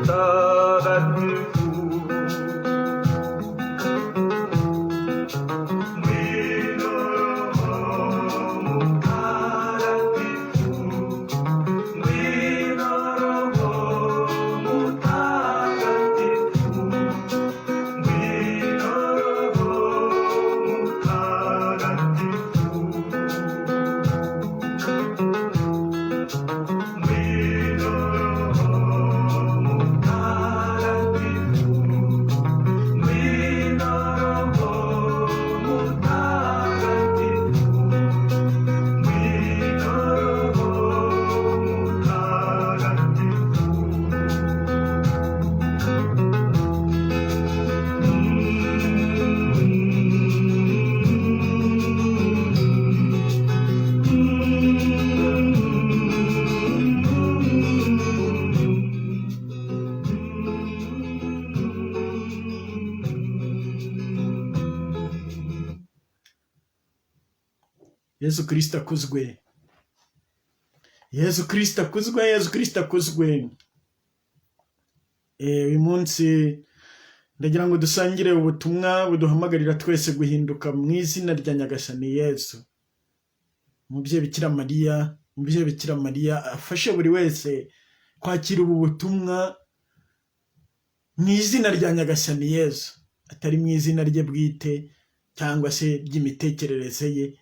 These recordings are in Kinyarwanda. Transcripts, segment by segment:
mutagatifu, ngwino Roho mutagatifu, ngwino Roho mutagatifu, ngwino Roho mutagatifu, ngwino Yesu Kristo akuzwe. Yesu Kristo akuzwe. Yesu Kristo akuzwe. Uyu munsi ndagira ngo dusangire ubutumwa buduhamagarira twese guhinduka mu izina rya Nyagasani Yesu. Umubyeyi Bikira Mariya afashe buri wese kwakira ubu butumwa mu izina rya Nyagasani Yesu, atari mu izina rye bwite cyangwa se ry'imitekerereze ye,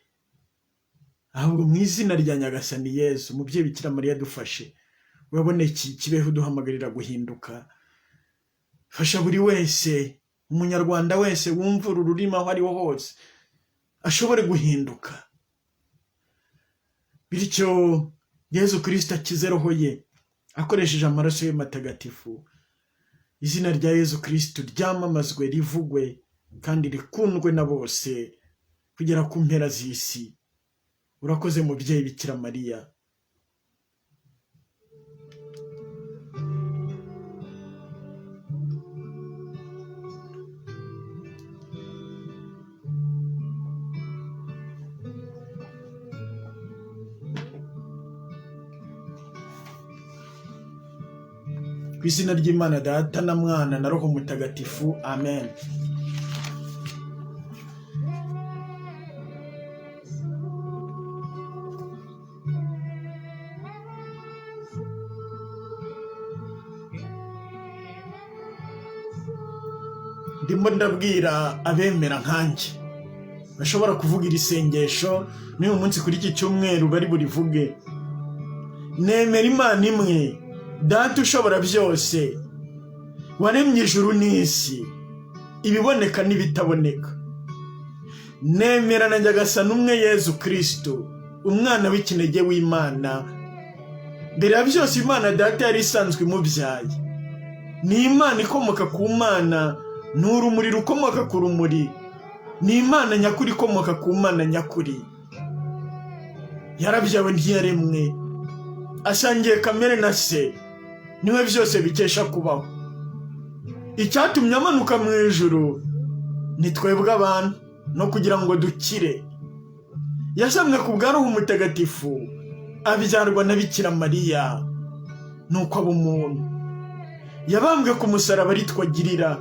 ahubwo mu izina rya Nyagasani Yesu. Umubyeyi Bikira Mariya dufashe, urabona iki kibeho duhamagarira guhinduka. Fasha buri wese, umunyarwanda wese wumva uru rurimi aho ariho hose ashobore guhinduka, bityo Yesu Kristo akize roho ye akoresheje amaraso ye matagatifu. Izina rya Yesu Kristo ryamamazwe, rivugwe kandi rikundwe na bose kugera ku mpera z'isi. Urakoze mubyeyi Bikira Mariya. Ku izina ry'Imana Data na Mwana na Roho Mutagatifu, amen. Ndimo ndabwira abemera nkanjye bashobora kuvuga iri sengesho n'uyu munsi kuri iki cyumweru bari burivuge. Nemera Imana imwe, Data ushobora byose, waremye ijuru n'isi, ibiboneka n'ibitaboneka. Nemera na Nyagasani umwe Yesu Kristo, umwana w'ikinege w'Imana. Mbere ya byose Imana Data yari isanzwe imubyaye. Ni Imana ikomoka ku Mana, ni urumuri rukomoka ku rumuri, ni Imana nyakuri ikomoka ku Mana nyakuri. Yarabyawe ntiyaremwe, asangiye kamere na se, niwe byose bikesha kubaho. Icyatumye amanuka mu ijuru ni twebwe abantu, no kugira ngo dukire. Yasamwe ku bwa Roho Mutagatifu, abyarwa na Bikira Mariya, nuko aba umuntu. Yabambwe ku musaraba aritwagirira.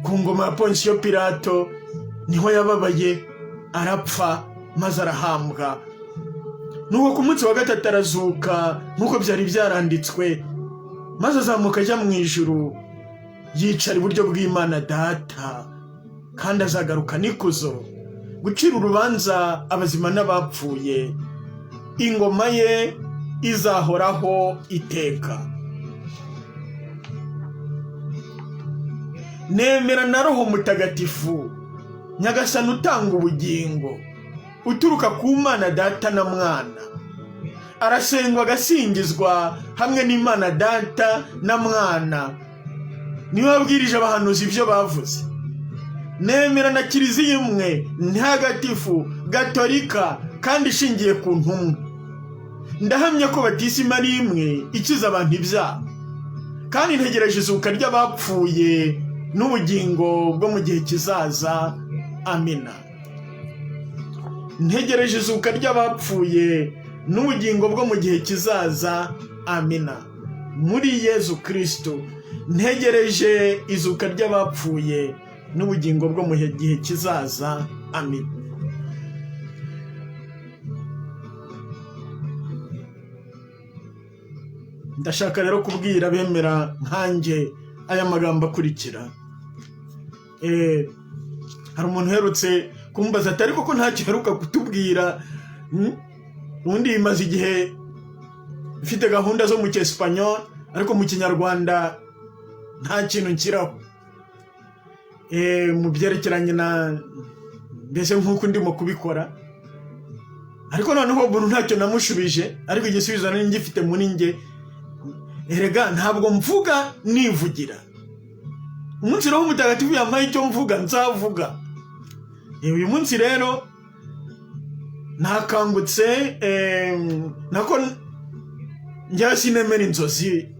Ku ngoma ya Ponsiyo Pilato niho yababaye, arapfa maze arahambwa. Nuko ku munsi wa gatatu arazuka nk'uko byari byaranditswe, maze azamuka ajya mu ijuru, yicara iburyo bw'Imana Data, kandi azagaruka n'ikuzo gucira urubanza abazima n'abapfuye. Ingoma ye izahoraho iteka. Nemera na Roho Mutagatifu, Nyagasani utanga ubugingo, uturuka ku Mana Data na Mwana. Arasengwa agasingizwa hamwe n'Imana Data na Mwana. Niwe wabwirije abahanuzi ibyo bavuze. Nemera na Kiliziya imwe ntagatifu gatolika kandi ishingiye ku ntumwa. Ndahamya ko batisima ari imwe ikiza abantu ibyaha, kandi ntegereje izuka ry'abapfuye n'ubugingo bwo mu gihe kizaza. Amina. Ntegereje izuka ry'abapfuye n'ubugingo bwo mu gihe kizaza. Amina. muri Yezu Kristo, ntegereje izuka ry'abapfuye n'ubugingo bwo mu gihe kizaza. Amen. Ndashaka rero kubwira bemera nkanjye aya magambo akurikira. Hari umuntu uherutse kumbaza ati ariko ko ntacyo uheruka kutubwira, ubundi bimaze igihe mfite gahunda zo mu cyesipanyol ariko mu kinyarwanda nta kintu nshyiraho mu byerekeranye na mbese nk'uko ndimo kubikora. Ariko noneho umuntu ntacyo namushubije, ariko igisubizo nari ngifite muri njye. Erega ntabwo mvuga nivugira. Umunsi Roho Mutagatifu yampaye icyo mvuga nzavuga. Uyu munsi rero nakangutse nako njya sinemera inzozi.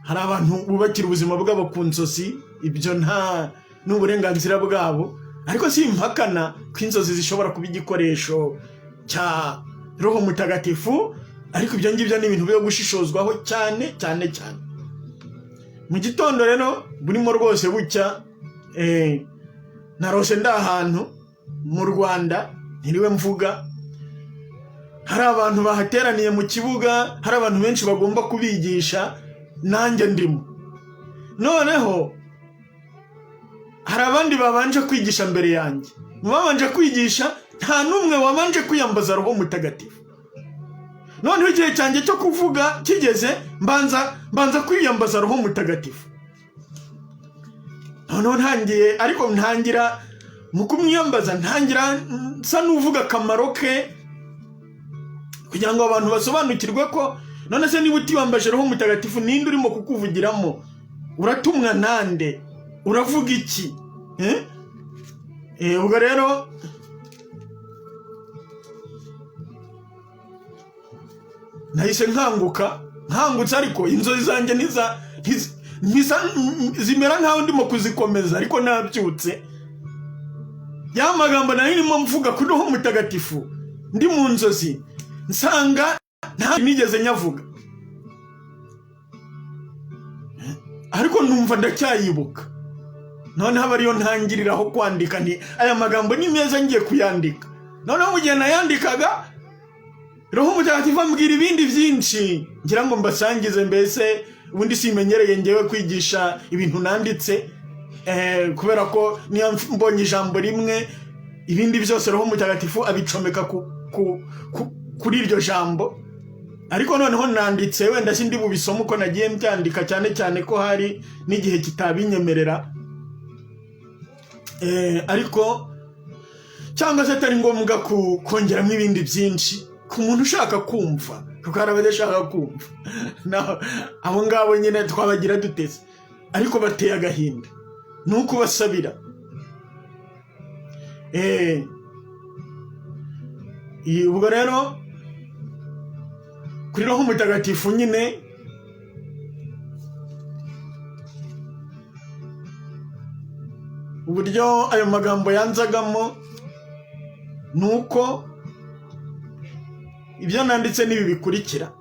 Hari abantu bubakira ubuzima bwabo ku nzozi, ibyo nta n'uburenganzira bwabo, ariko si impakana ko inzozi zishobora kuba igikoresho cya Roho Mutagatifu, ariko ibyo ngibyo ni ibintu byo gushishozwaho cyane cyane cyane. Mu gitondo rero burimo rwose bucya, narose ndahantu mu Rwanda ntiriwe mvuga, hari abantu bahateraniye mu kibuga, hari abantu benshi bagomba kubigisha, nanjye ndimo. Noneho hari abandi babanje kwigisha mbere yanjye, mu babanje kwigisha nta n'umwe wabanje kwiyambaza Roho Mutagatifu. Noneho igihe cyanjye cyo kuvuga kigeze, mbanza kwiyambaza Roho Mutagatifu. Noneho ntangira mu kumwiyambaza, ntangira nsa n'uvuga akamaro ke, kugira ngo abantu basobanukirwe ko none se niba utiyambaje Roho Mutagatifu ninde urimo kukuvugiramo, uratumwa nande, uravuga iki? Ubwo rero nahise nkangutse, ariko inzozi zanjye zimera nkaho ndimo kuzikomeza, ariko nabyutse. Ya magambo nari ndimo mvuga kuri Roho Mutagatifu ndi mu nzozi, nsanga nta nigeze nyavuga, ariko numva ndacyayibuka. Noneho aba ariyo ntangiriraho kwandika, nti aya magambo ni meza ngiye kuyandika. Noneho mu gihe nayandikaga, Roho Mutagatifu ambwira ibindi byinshi ngira ngo mbasangize. Mbese ubundi simenyereye ngewe kwigisha ibintu nanditse, kubera ko niyo mbonye ijambo rimwe, ibindi byose Roho Mutagatifu abicomeka kuri iryo jambo. Ariko noneho nanditse, wenda sindi bubisoma uko nagiye mbyandika, cyane cyane ko hari n'igihe kitabinyemerera, ariko cyangwa se atari ngombwa kongeramo ibindi byinshi ku muntu ushaka kumva, kuko hari abadashaka kumva. Abo ngabo nyine twabagira duteze, ariko bateye agahinda, ni ukubasabira. Ubwo rero kuri Roho Mutagatifu nyine, uburyo ayo magambo yanzagamo nuko ibyo nanditse nibi bikurikira.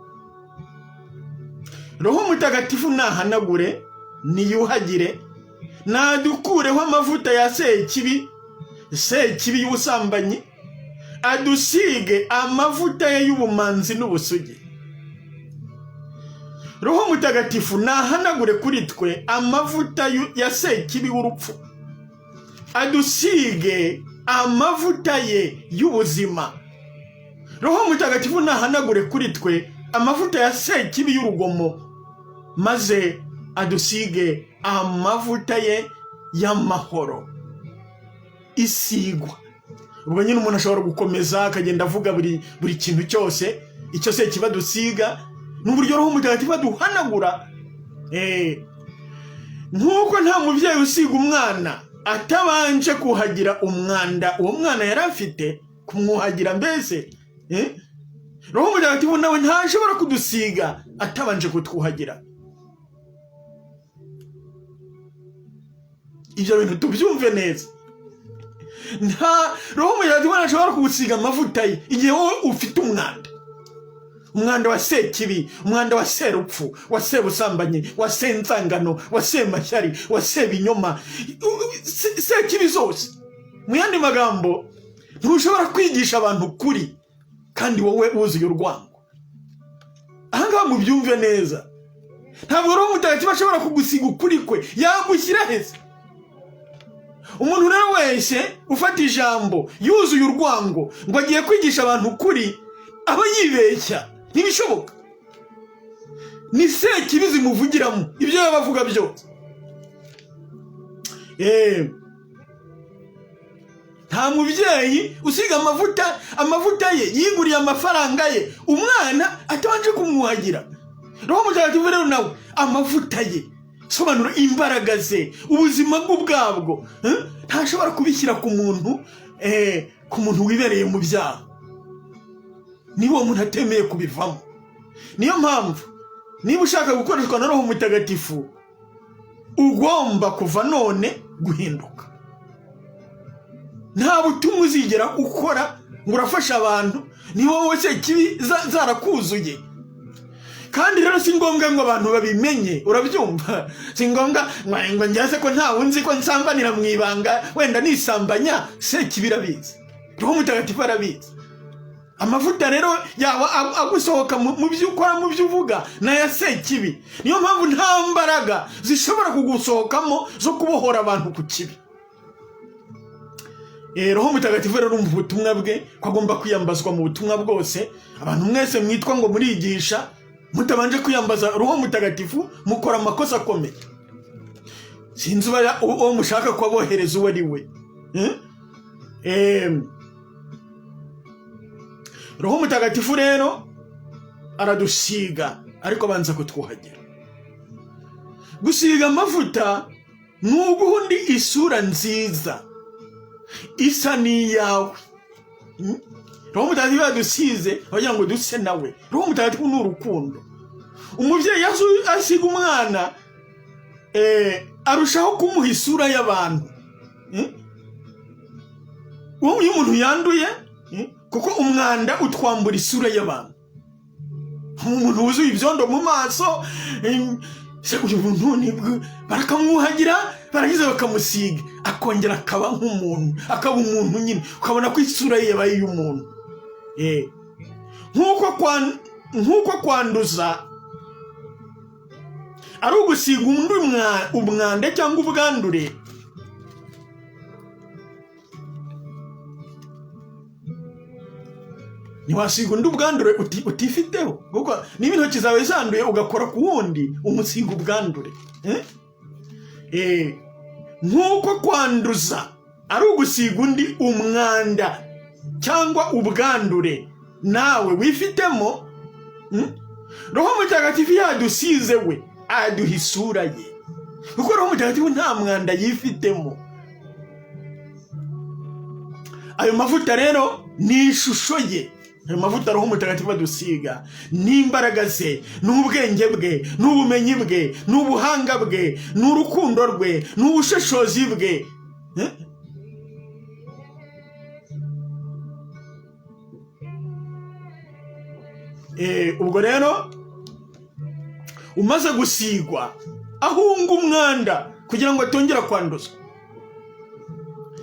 Roho Mutagatifu nahanagure, niyuhagire, nadukureho amavuta ya sekibi y'ubusambanyi, adusige amavuta ye y'ubumanzi n'ubusugi. Roho Mutagatifu nahanagure kuri twe amavuta ya sekibi w'urupfu, adusige amavuta ye y'ubuzima. Roho Mutagatifu nahanagure kuri twe amavuta ya sekibi y'urugomo, maze adusige amavuta ye y'amahoro. Isigwa. Ubwo nyine umuntu ashobora gukomeza akagenda avuga buri kintu cyose icyo sekibi adusiga, n'uburyo Roho Mutagatifu aduhanagura. Nk'uko nta mubyeyi usiga umwana atabanje kuhagira umwanda uwo mwana yari afite, kumwuhagira. Mbese Roho Mutagatifu nawe ntashobora kudusiga atabanje kutwuhagira. Ibyo bintu tubyumve neza. Nta Roho Mutagatifu ntashobora kugusiga amavuta ye igihe wowe ufite umwanda. umwanda wa sekibi, umwanda wa serupfu, wa sebusambanyi, wa senzangano, wa semashyari, wa sebinyoma, sekibi zose. Mu yandi magambo, ntushobora kwigisha abantu ukuri kandi wowe wuzuye urwango. Ahangaha mubyumve neza, ntabwo Roho Mutagatifu ashobora kugusiga ukuri kwe, yagushyira heza. Umuntu rero wese ufata ijambo yuzuye urwango ngo agiye kwigisha abantu ukuri, aba yibeshya. Ntibishoboka. Ni sekibi zimuvugiramo ibyo yabavuga byose. Nta mubyeyi usiga amavuta ye yiguriye amafaranga ye umwana atabanje kumwuhagira. Roho Mutagatifu rero nawe amavuta ye, sobanura imbaraga ze, ubuzima bw'ubwabwo, ntashobora kubishyira ku muntu wibereye mu byaha. Niwo muntu atemeye kubivamo. Niyo mpamvu niba ushaka gukoreshwa na Roho Mutagatifu ugomba kuva none guhinduka. Nta butumwa uzigera ukora ngo urafasha abantu ni wowe sekibi zarakuzuye. Kandi rero si ngombwa ngo abantu babimenye, urabyumva? Si ngombwa ngo njyase ko nta wunzi ko nsambanira mu ibanga, wenda nisambanya. Sekibi irabizi, Roho Mutagatifu arabizi. Amavuta rero yawe agusohoka mu byo ukora, mu byo uvuga, naya sekibi. Niyo mpamvu nta mbaraga zishobora kugusohokamo zo kubohora abantu ku kibi. Roho Mutagatifu rero mu butumwa bwe kwagomba kwiyambazwa mu butumwa bwose. Abantu mwese mwitwa ngo murigisha, mutabanje kwiyambaza Roho Mutagatifu mukora amakosa akomeye. Sinzi uwo mushaka kwabohereza uwo ari we. Roho Mutagatifu rero aradusiga, ariko abanza kutwuhagira. Gusiga amavuta ni uguhundi isura nziza isa n'iyawe. Roho Mutagatifu yadusize wagira ngo duse nawe. Roho Mutagatifu ni urukundo. Umubyeyi asiga umwana arushaho kumuha isura y'abantu. Uwo umuntu yanduye, kuko umwanda utwambura isura y'abantu. Umuntu wuzuye ibyondo mu maso, uyu muntu barakamwuhagira, baragize bakamusiga, akongera akaba nk'umuntu, akaba umuntu nyine, ukabona ko isura ye yabaye y'umuntu. Nk'uko kwanduza ari ugusiga undi umwanda cyangwa ubwandure, ntiwasiga undi ubwandure utifiteho. Kuko niba intoki zawe zanduye ugakora ku wundi, umusiga ubwandure. Nk'uko kwanduza ari ugusiga undi umwanda cyangwa ubwandure nawe wifitemo, Roho Mutagatifu yadusize we aduha isura ye. Kuko Roho Mutagatifu nta mwanda yifitemo. Ayo mavuta rero ni ishusho ye. Ayo mavuta Roho Mutagatifu adusiga ni imbaraga ze, n'ubwenge bwe, n'ubumenyi bwe, n'ubuhanga bwe, n'urukundo rwe, n'ubushishozi bwe. Ubwo rero umaze gusigwa ahunga umwanda kugira ngo atongera kwanduzwa.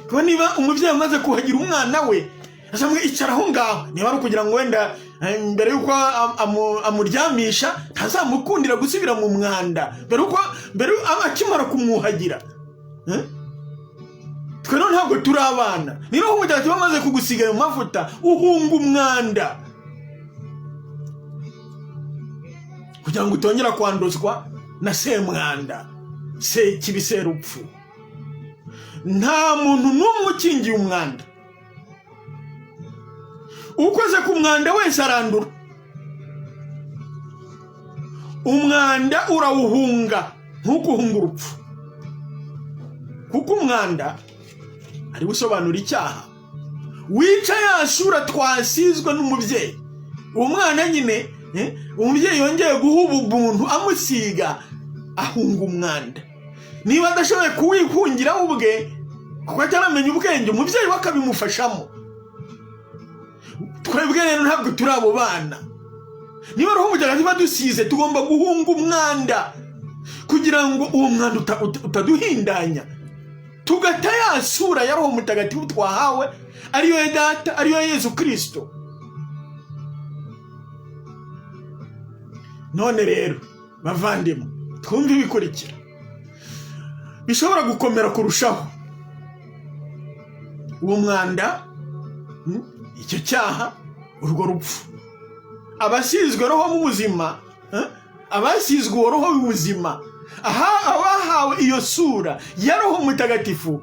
Kuko niba umubyeyi amaze kuhagira umwana we, asamwe icaraho ngaho, niba ari kugira ngo wenda mbere yuko amuryamisha ntazamukundira gusubira mu mwanda mbere akimara kumwuhagira. Twe rero ntabwo turi abana. Niba Roho Mutagatifu amaze kugusiga ayo mavuta, uhunga umwanda kugira ngo utongera kwanduzwa na semwanda, sekibi, serupfu. Nta muntu n'umwe ukingiye umwanda. Ukoze ku mwanda wese arandura. Umwanda urawuhunga nk'uko uhunga urupfu. Kuko umwanda ari gusobanura icyaha. Wica ya sura twasizwe n'umubyeyi. Uwo mwana nyine, umubyeyi yongeye guha umuntu amusiga, ahunga umwanda. Niba adashoboye kuwihungira ubwe kuko ataramenya ubwenge, umubyeyi we akabimufashamo. Twebwe rero ntabwo turi abo bana. niba roho mutagatifu adusize tugomba guhunga umwanda kugira ngo uwo mwanda utaduhindanya, tugata ya sura ya roho mutagatifu twahawe, ariyo ya Data, ariyo ya Yesu Kristo. None rero bavandimwe, twumve ibikurikira bishobora gukomera kurushaho uwo mwanda, icyo cyaha, urwo rupfu. Abasizwe roho mu buzima, abasizwe uwo roho w'ubuzima, abahawe iyo sura ya roho mutagatifu,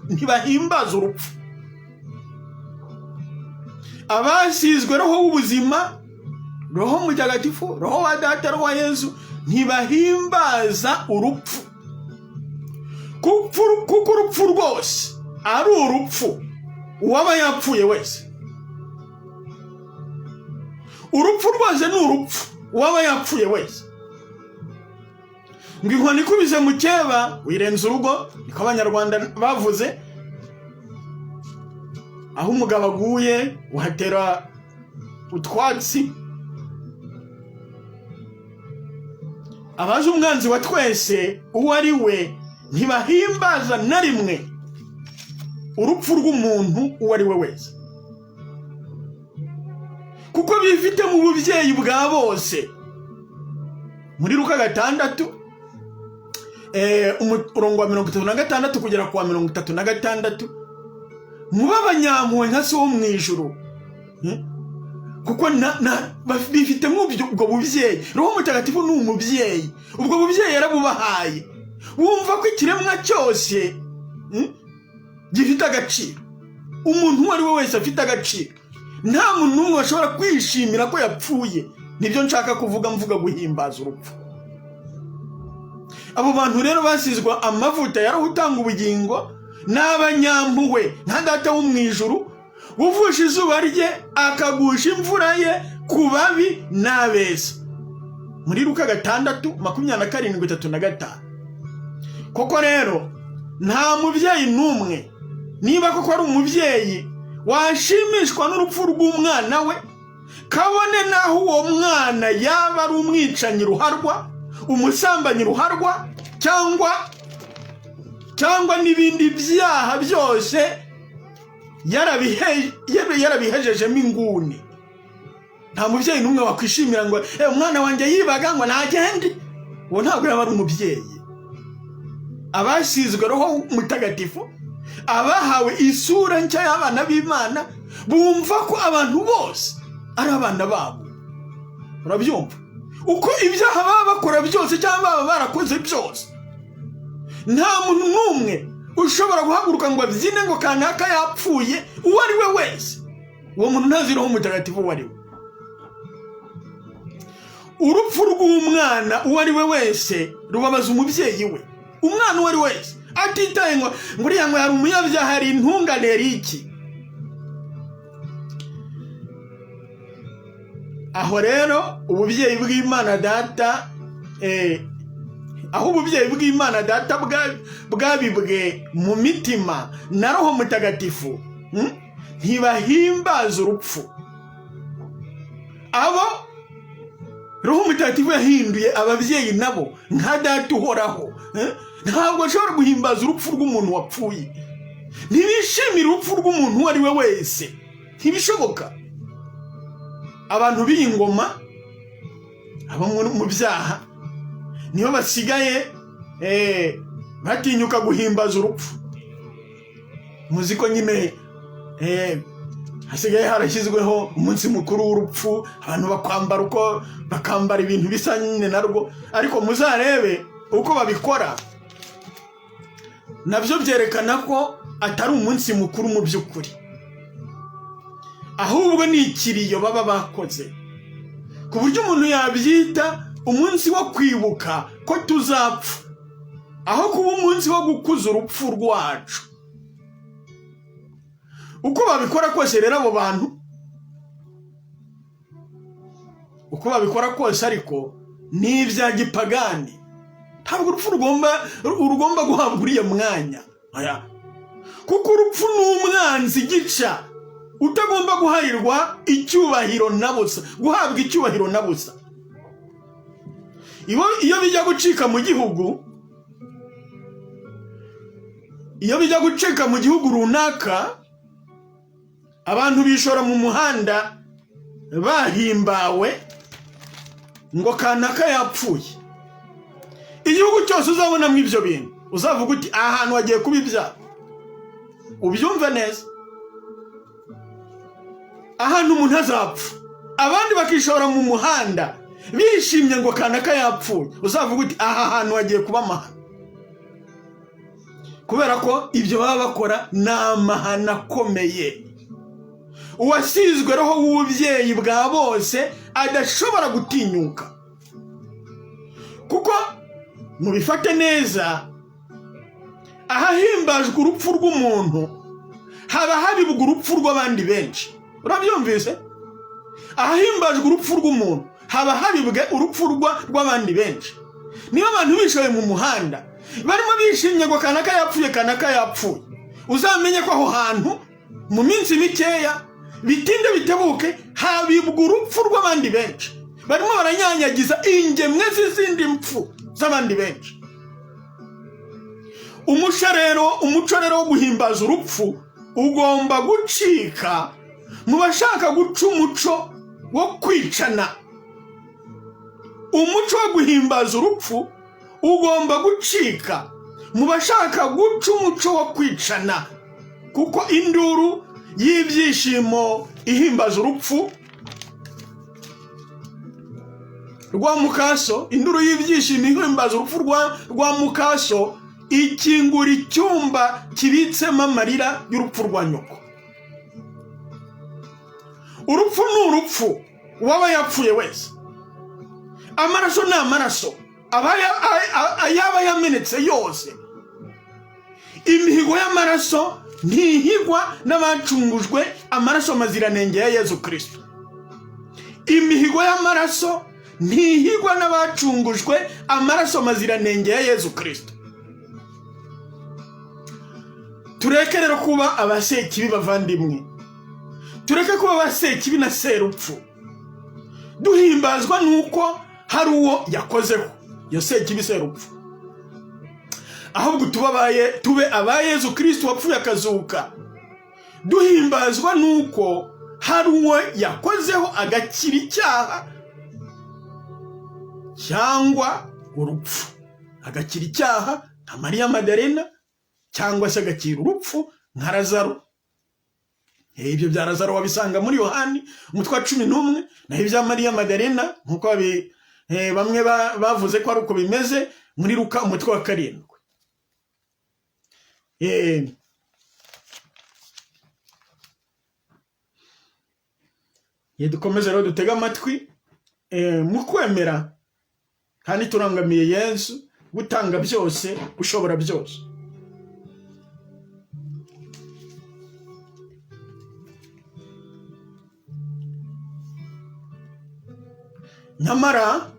ntibahimbaza urupfu. Abasizwe roho w'ubuzima, roho mutagatifu, roho wa Data, roho wa Yesu, ntibahimbaza urupfu. Kuko urupfu rwose ari urupfu uwaba yapfuye wese. Urupfu rwose ni urupfu uwaba yapfuye wese. Ngo inkoni ikubise mu cyeba wirenza urugo, niko Abanyarwanda bavuze. Aho umugabo aguye uhatera utwatsi. Abaje umwanzi wa twese uwo ari we ntibahimbaza na rimwe urupfu rw'umuntu uwo ari we wese, kuko bifite mu bubyeyi bwa bose. Muri Luka 6 umurongo wa 36 kugera ku wa 36, muba abanyampuhwe nka so wo mu ijuru, kuko bifite ubwo bubyeyi. Roho mutagatifu ni umubyeyi, ubwo bubyeyi yarabubahaye. Wumva ko ikiremwa cyose gifite agaciro, umuntu uwo ari we wese afite agaciro. Nta muntu n'umwe washobora kwishimira ko yapfuye. Nibyo nshaka kuvuga mvuga guhimbaza urupfu. Abo bantu rero basizwa amavuta ya roho utanga ubugingo, n'abanyampuhwe nka Data wo mu ijuru, uvusha izuba rye akagusha imvura ye ku babi n'abeza. Muri Luka 6:27-35. Koko rero nta mubyeyi n'umwe, niba koko ari umubyeyi, washimishwa n'urupfu rw'umwana we, kabone naho uwo mwana yaba ari umwicanyi ruharwa, umusambanyi ruharwa, cyangwa n'ibindi byaha byose yarabihejejemo inguni. Nta mubyeyi n'umwe wakwishimira ngo umwana wanjye yibaga ngo ntagende. Uwo ntabwo yaba ari umubyeyi. Abasizwe roho mutagatifu, abahawe isura nshya y'abana b'Imana, bumva ko abantu bose ari abana babo. Urabyumva? Uko ibyaha baba bakora byose cyangwa baba barakoze byose, nta muntu n'umwe ushobora guhaguruka ngo abyine ngo kanaka yapfuye uwo ari we wese. Uwo muntu ntazi roho mutagatifu uwo ari we. Urupfu rw'umwana uwo ari we wese rubabaza umubyeyi we. Umwana uwo ari wese atitaye ngo uriya ngo yari umunyabyaha, hari intungane iki. Aho rero ububyeyi bw'Imana Data, aho ububyeyi bw'Imana Data bwabibwe mu mitima na roho mutagatifu, ntibahimbaza urupfu. Abo roho mutagatifu yahinduye ababyeyi nabo nka Data uhoraho, ntabwo ashobora guhimbaza urupfu rw'umuntu wapfuye. Ntibishimira urupfu rw'umuntu uwo ari we wese, ntibishoboka. Abantu b'ingoma, abo mu byaha, nibo basigaye batinyuka guhimbaza urupfu. Muzi ko nyine hasigaye harashyizweho umunsi mukuru w'urupfu, abantu bakambara ibintu bisa nyine narwo. Ariko muzarebe uko babikora, nabyo byerekana ko atari umunsi mukuru mu by'ukuri, ahubwo ni ikiriyo baba bakoze, ku buryo umuntu yabyita umunsi wo kwibuka ko tuzapfa, aho kuba umunsi wo gukuza urupfu rwacu. Uko babikora kose rero abo bantu, uko babikora kose ariko ni ibya gipagani. Ntabwo urupfu rugomba guhabwa uriya mwanya. Kuko urupfu ni umwanzi gica utagomba guharirwa icyubahiro na busa, guhabwa icyubahiro na busa. Iyo bijya gucika mu gihugu, runaka, abantu bishora mu muhanda bahimbawe ngo kanaka yapfuye. Igihugu cyose uzabona mu ibyo bintu uzavuga uti ahantu wagiye kubibya. Ubyumve neza, ahantu umuntu azapfa abandi bakishora mu muhanda bishimye ngo kanaka yapfuye, uzavuga uti aha hantu wagiye kuba amahano. Kubera ko ibyo baba bakora ni amahano akomeye, uwasizwe roho w'ububyeyi bwa bose adashobora gutinyuka. Kuko mubifate neza, ahahimbajwe urupfu rw'umuntu haba habibwa urupfu rw'abandi benshi. Urabyumvise? Ahahimbajwe urupfu rw'umuntu haba habibwe urupfu rw'abandi benshi. Niba abantu bishoye mu muhanda barimo bishimye ngo kanaka yapfuye, uzamenye ko aho hantu mu minsi mikeya bitinde bitebuke habibwa urupfu rw'abandi benshi. Barimo baranyanyagiza ingemwe z'izindi mpfu z'abandi benshi. Umuco rero wo guhimbaza urupfu ugomba gucika mu bashaka guca umuco wo kwicana. Umuco wo guhimbaza urupfu ugomba gucika mu bashaka guca umuco wo kwicana, kuko induru y'ibyishimo ihimbaza urupfu rwa mukaso, induru y'ibyishimo ihimbaza urupfu rwa mukaso ikingura icyumba kibitsemo amarira y'urupfu rwa nyoko. Urupfu ni urupfu waba yapfuye wese. Amaraso ni amaraso ayaba yamenetse yose. Imihigo y'amaraso ntihigwa n'abacungujwe amaraso maziranenge ya Yezu Kristo. Imihigo y'amaraso ntihigwa n'abacungujwe amaraso maziranenge ya Yezu Kristo. Tureke rero kuba abasekibi bavandimwe, tureke kuba abasekibi na serupfu. Duhimbazwa nuko hari uwo yakozeho, yo sekibi serupfu. Ahubwo tube aba Yezu Kristo wapfuye akazuka. Duhimbazwa nuko hari uwo yakozeho agakira icyaha cyangwa urupfu, agakira icyaha nka Mariya Madarena, cyangwa se agakira urupfu nka Lazaro. Ibyo bya Lazaro wabisanga muri Yohani umutwe wa 11, naho ibya Mariya Madarena nkuko bamwe bavuze ko ari uko bimeze muri Luka umutwe wa 7. Dukomeze rero dutega amatwi mu kwemera kandi turangamiye Yesu gutanga byose, ushobora byose. Nyamara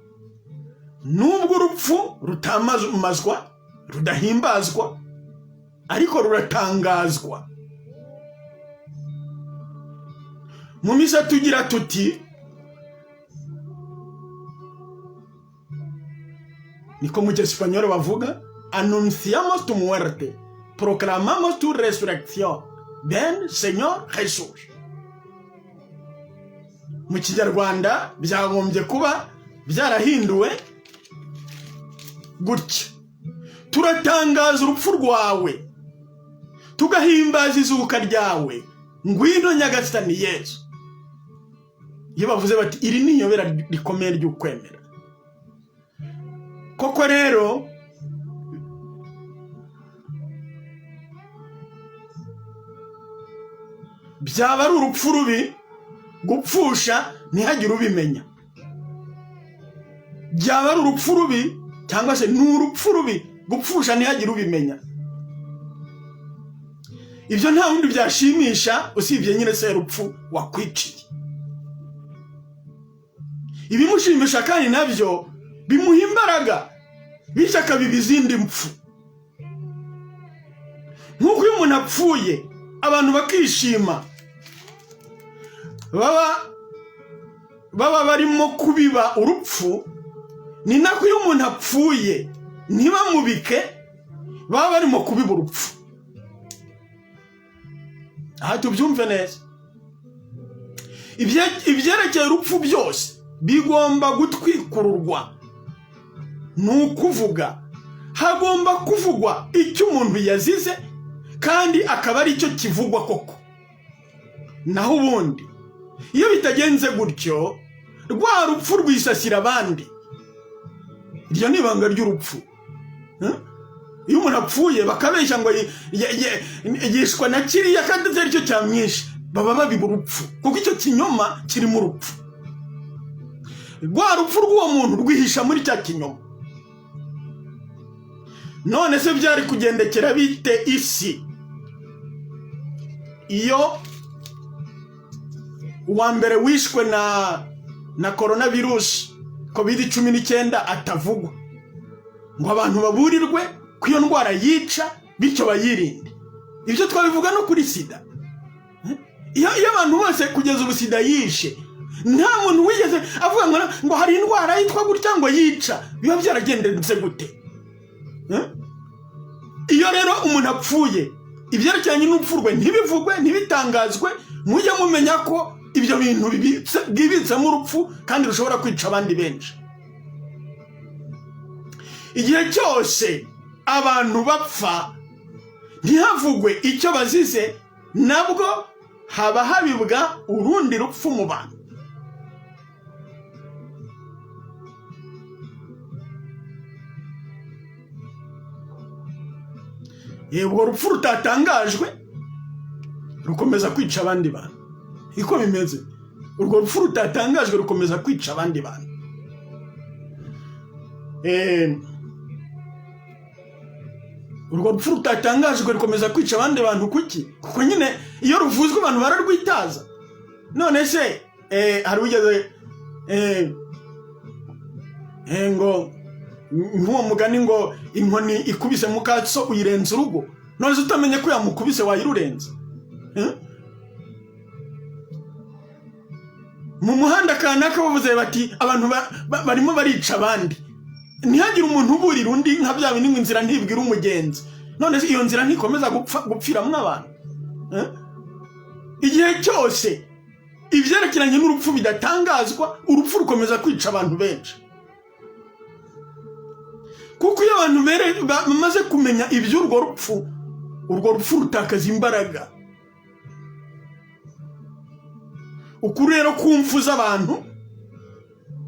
nubwo urupfu rutamazwa, rudahimbazwa, ariko ruratangazwa. Mu misa tugira tuti, niko mu cyesipanyol bavuga, anunciamos tu muerte, proclamamos tu resurrección, ven Señor Jesús. Mu Kinyarwanda byagombye kuba byarahinduwe gutya: turatangaza urupfu rwawe, tugahimbaza izuka ryawe, ngwino Nyagasani Yesu. Iyo bavuze bati iri ni iyobera rikomeye ry'ukwemera. Koko rero byaba ari urupfu rubi gupfusha ntihagire ubimenya. Byaba ari urupfu rubi cyangwa se ni urupfu rubi gupfusha ntihagire ubimenya. Ibyo nta wundi byashimisha usibye nyine se urupfu wakwiciye. Ibimushimisha kandi nabyo bimuha imbaraga, bityo akabiba izindi mpfu. Nk'uko iyo umuntu apfuye abantu bakishima, baba barimo kubiba urupfu, ni nako iyo umuntu apfuye ntibamubike, baba barimo kubiba urupfu. Aha tubyumve neza. Ibyerekeye urupfu byose bigomba gutwikururwa. Ni ukuvuga, hagomba kuvugwa icyo umuntu yazize, kandi akaba ari cyo kivugwa koko. Naho ubundi iyo bitagenze gutyo, rwa rupfu rwisasira abandi. Iryo ni ibanga ry'urupfu. Iyo umuntu apfuye bakabeshya ngo yishwa na kiriya kandi atari cyo cyamwishe, baba babiba urupfu, kuko icyo kinyoma kirimo urupfu. Rwa rupfu rw'uwo muntu rwihisha muri cya kinyoma. None se byari kugendekera bite isi iyo uwa mbere wishwe na coronavirus COVID-19 atavugwa, ngo abantu baburirwe ko iyo ndwara yica bityo bayirinde? Ibyo twabivuga no kuri sida. Iyo abantu bose kugeza ubu sida yishe, nta muntu wigeze avuga ngo hari indwara yitwa gutya ngo yica. Biba byaragendetse gute? Iyo rero umuntu apfuye, ibyerekeranye n'urupfu rwe ntibivugwe, ntibitangazwe, mujye mumenya ko ibyo bintu bibitsemo urupfu kandi rushobora kwica abandi benshi. Igihe cyose abantu bapfa ntihavugwe icyo bazize, nabwo haba habibwa urundi rupfu mu bantu. Urwo rupfu rutatangajwe rukomeza kwica abandi bantu. Iko bimeze. Urwo rupfu rutatangajwe rukomeza kwica abandi bantu. Urwo rupfu rutatangajwe rukomeza kwica abandi bantu kuki? Kuko nyine iyo ruvuzwe abantu bararwitaza. None se hari ugeze ngo nk'uwo mugani ngo inkoni ikubise mukatso uyirenza urugo. None se utamenye ko yamukubise wayirurenza? Mu muhanda kanaka bavuze bati abantu barimo barica abandi, ntihagire umuntu uburira undi nka bya bindi ngo inzira ntibwira umugenzi. None se iyo nzira ntikomeza gupfiramwo abantu? Igihe cyose ibyerekeranye n'urupfu bidatangazwa, urupfu rukomeza kwica abantu benshi. Kuko iyo abantu bamaze kumenya iby'urwo rupfu, urwo rupfu rutakaza imbaraga. Ukuri rero kumfu z'abantu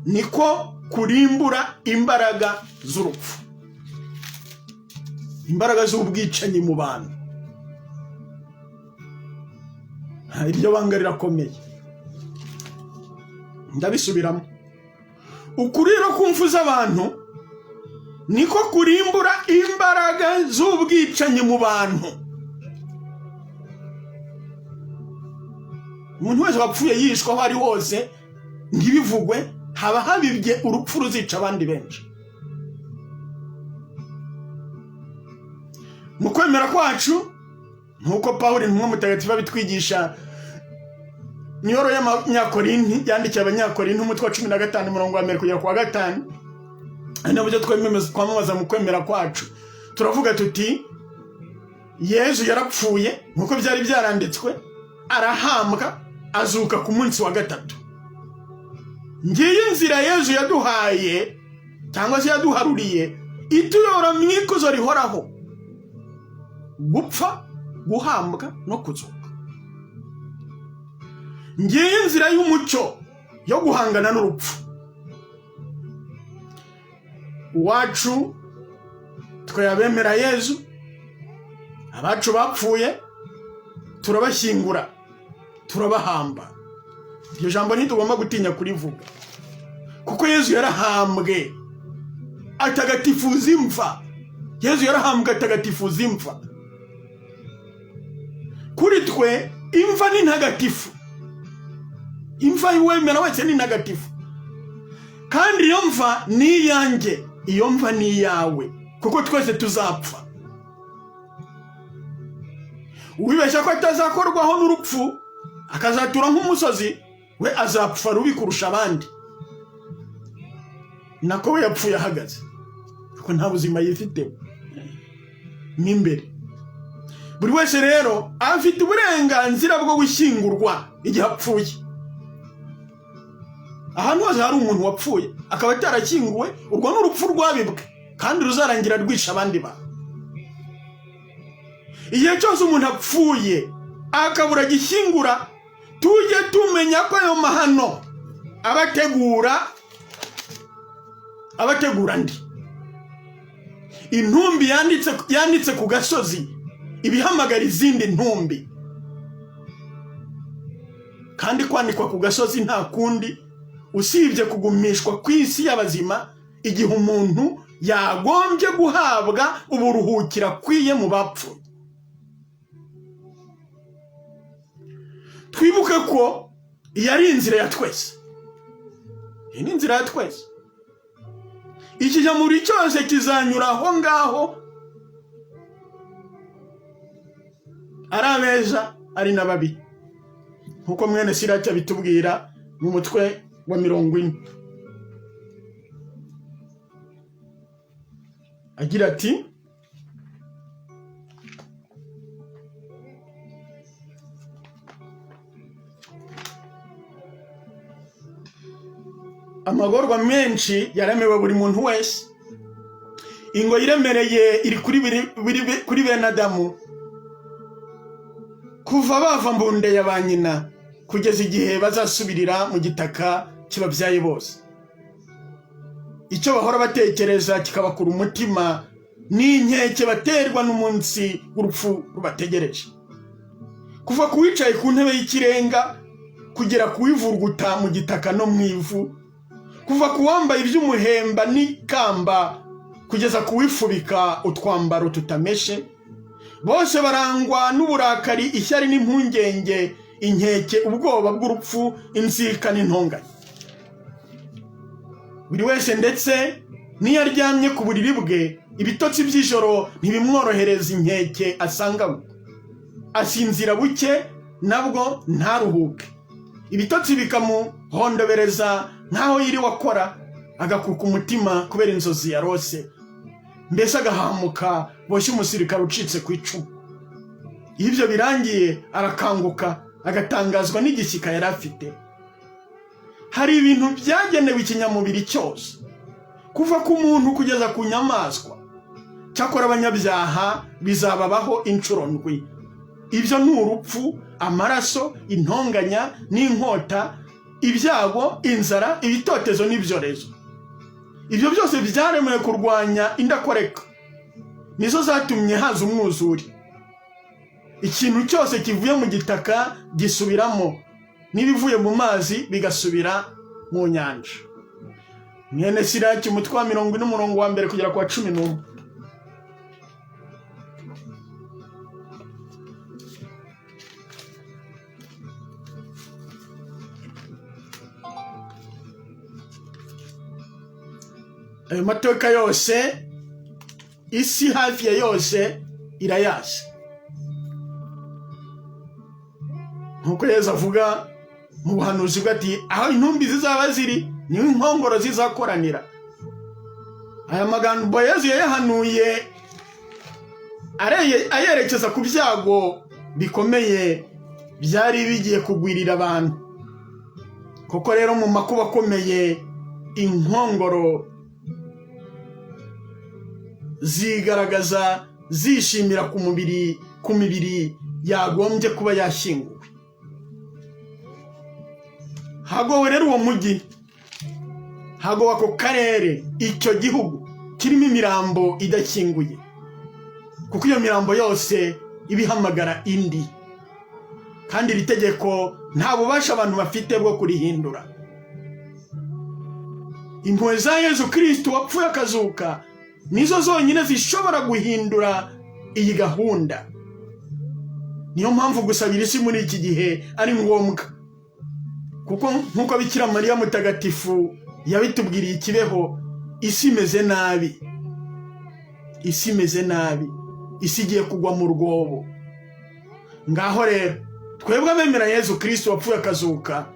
niko kurimbura imbaraga z'urupfu, imbaraga z'ubwicanyi mu bantu. Iryo banga rirakomeye. Ndabisubiramo. Ukuri rero kumfu z'abantu niko kurimbura imbaraga z'ubwicanyi mu bantu. Umuntu wese wapfuye yishwa aho ari hose ntibivugwe, haba habibye urupfu ruzica abandi benshi. Mu kwemera kwacu, nk'uko Pawulo intumwa mutagatifu abitwigisha Nyoro y'Abanyakorinti, yandikiye Abanyakorinti umutwe wa 15 umurongo wa 1 kugera ku wa 5, ari nabyo twamamaza mu kwemera kwacu. Turavuga tuti Yesu yarapfuye nk'uko byari byaranditswe, arahambwa, azuka ku munsi wa 3. Ngiye inzira Yesu yaduhaye cyangwa se yaduharuriye ituyora mu ikuzo rihoraho: gupfa, guhambwa no kuzuka. Ngiye inzira y'umucyo yo guhangana n'urupfu. Wacu twabemera Yesu, abacu bapfuye turabashyingura, turabahamba. Iryo jambo ntitugomba gutinya kurivuga, kuko Yesu yarahambwe atagatifuza imva. Yesu yarahambwe atagatifuza imva. Kuri twe imva ni ntagatifu. Imva y'uwemera wese ni ntagatifu, kandi iyo mva ni iyanjye, iyo mva ni iyawe, kuko twese tuzapfa. Uwibeshya ko atazakorwaho n'urupfu akazatura nk'umusozi, we azapfa rubi kurusha abandi. Nako we yapfuye ahagaze kuko nta buzima yifite n'imbere. Buri wese rero afite uburenganzira bwo gushyingurwa igihe apfuye. Ahantu hose hari umuntu wapfuye akaba atarakinguwe, urwo n'urupfu rwabibwe kandi ruzarangira rwisha abandi bantu. Igihe cyose umuntu apfuye akabura gishyingura, tujye tumenya ko ayo mahano abategura ndi. Intumbi yanditse ku gasozi ibihamagara izindi ntumbi, kandi kwandikwa ku gasozi nta kundi usibye kugumishwa ku isi y'abazima igihe umuntu yagombye guhabwa uburuhukira akwiye mu bapfuye. Twibuke ko iyi ari inzira ya twese. Iyi ni inzira ya twese. Ikijamuri cyose kizanyura aho ngaho, ari abeza ari n'ababi, nkuko mwene Siraki bitubwira mu mutwe wa 40. Agira ati amagorwa menshi yaremewe buri muntu wese. Ingo iremereye iri kuri bene Adamu kuva bava mbunde ya ba nyina kugeza igihe bazasubirira mu gitaka kibabyaye bose. Icyo bahora batekereza kikabakura umutima n'inkeke baterwa n'umunsi w'urupfu rubategereje. Kuva kuwicaye ku ntebe y'ikirenga kugera kuwivurguta mu gitaka no mu ivu, kuva kuwambaye iby'umuhemba n'ikamba kugeza kuwifubika utwambaro tutameshe, bose barangwa n'uburakari, ishyari n'impungenge, inkeke, ubwoba bw'urupfu, inzika n'intonganya. Buri wese ndetse niyo aryamye ku buriri bwe, ibitotsi by'ijoro ntibimworohereza inkeke asanganywe. Asinzira buke nabwo ntaruhuke, ibitotsi bikamuhondobereza nkaho yiriwe akora, agakuka umutima kubera inzozi yarose, mbese agahamuka boshye umusirikare ucitse ku icumu. Iyo ibyo birangiye arakanguka, agatangazwa n'igishyika yari afite. Hari ibintu byagenewe ikinyamubiri cyose, kuva ku muntu kugeza ku nyamaswa. Cyakora abanyabyaha bizababaho inshuro ndwi. Ibyo ni urupfu, amaraso, intonganya n'inkota, ibyago, inzara, ibitotezo n'ibyorezo. Ibyo byose byaremewe kurwanya indakoreka, nizo zatumye haza umwuzure. Ikintu cyose kivuye mu gitaka gisubiramo, n'ibivuye mu mazi bigasubira mu nyanja. Mwene Siraki umutwe wa 40 umurongo wa 1 kugera kwa 11. Ayo mateka yose isi hafi ya yose irayazi. Nkuko Yesu avuga mu buhanuzi bwe ati, aho intumbi zizaba ziri niho inkongoro zizakoranira. Aya magambo Yesu yayahanuye ayerekeza ku byago bikomeye byari bigiye kugwirira abantu. Koko rero mu makuba akomeye inkongoro zigaragaza zishimira ku mibiri yagombye kuba yashyinguwe. Hagowe rero uwo mujyi, hagowe ako karere, icyo gihugu kirimo imirambo idakinguye, kuko iyo mirambo yose ibihamagara indi, kandi iri tegeko nta bubasha abantu bafite bwo kurihindura. Impuhwe za Yesu Kristo wapfuye akazuka nizo zonyine zishobora guhindura iyi gahunda. Niyo mpamvu gusabira isi muri iki gihe ari ngombwa, kuko nkuko Bikira Mariya mutagatifu yabitubwiriye ikibeho, isi imeze nabi, isi imeze nabi, isi igiye kugwa mu rwobo. Ngaho rero twebwe abemera Yesu Kristo wapfuye akazuka,